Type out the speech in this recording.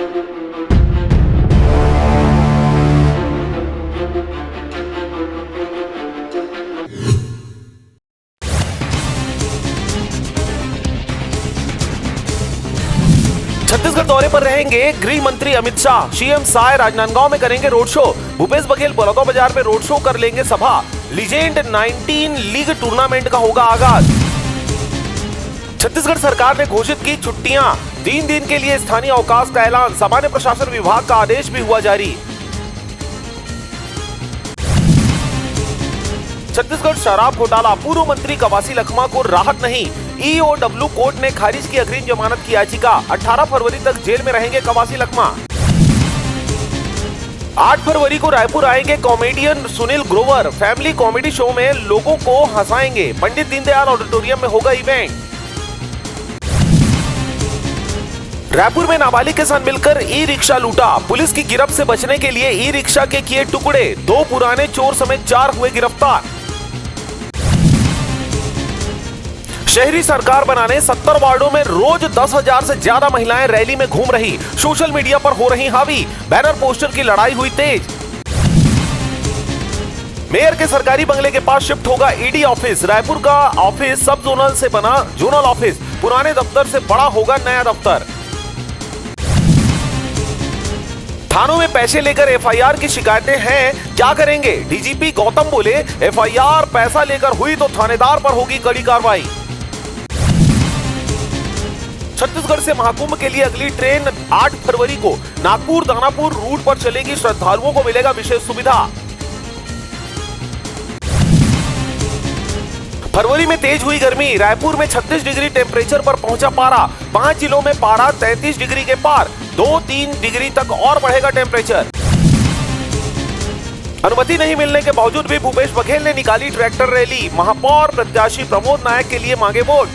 छत्तीसगढ़ दौरे पर रहेंगे गृह मंत्री अमित शाह। सीएम साय राजनांदगांव में करेंगे रोड शो। भूपेश बघेल बलौदा बाजार में रोड शो कर लेंगे सभा। लीजेंड 19 लीग टूर्नामेंट का होगा आगाज। छत्तीसगढ़ सरकार ने घोषित की छुट्टियां। 3 दिन के लिए स्थानीय अवकाश का ऐलान। सामान्य प्रशासन विभाग का आदेश भी हुआ जारी। छत्तीसगढ़ शराब घोटाला, पूर्व मंत्री कवासी लखमा को राहत नहीं। ईओडब्ल्यू कोर्ट ने खारिज की अग्रिम जमानत की याचिका। 18 फरवरी तक जेल में रहेंगे कवासी लखमा। 8 फरवरी को रायपुर आएंगे comedian Sunil Grover. Family comedy show में लोगों को हंसाएंगे। पंडित दीनदयाल ऑडिटोरियम में होगा इवेंट। रायपुर में नाबालिग के साथ मिलकर ई रिक्शा लूटा। पुलिस की गिरफ्त से बचने के लिए ई रिक्शा के किए टुकड़े। 2 पुराने चोर समेत 4 हुए गिरफ्तार। शहरी सरकार बनाने 70 वार्डों में रोज 10,000 से ज्यादा महिलाएं रैली में घूम रही। सोशल मीडिया पर हो रही हावी। बैनर पोस्टर की लड़ाई हुई तेज। मेयर के सरकारी बंगले के पास शिफ्ट होगा ईडी ऑफिस। रायपुर का ऑफिस सब जोनल से बना जोनल ऑफिस। पुराने दफ्तर से बड़ा होगा नया दफ्तर। थानों में पैसे लेकर एफआईआर की शिकायतें हैं, क्या करेंगे? डीजीपी गौतम बोले, एफआईआर पैसा लेकर हुई तो थानेदार पर होगी कड़ी कार्रवाई। छत्तीसगढ़ से महाकुंभ के लिए अगली ट्रेन 8 फरवरी को नागपुर दानापुर रूट पर चलेगी। श्रद्धालुओं को मिलेगा विशेष सुविधा। फरवरी में तेज हुई गर्मी। रायपुर में 36 डिग्री टेम्परेचर पर पहुंचा पारा। 5 जिलों में पारा 33 डिग्री के पार। 2-3 डिग्री तक और बढ़ेगा टेम्परेचर। अनुमति नहीं मिलने के बावजूद भी भूपेश बघेल ने निकाली ट्रैक्टर रैली। महापौर प्रत्याशी प्रमोद नायक के लिए मांगे वोट।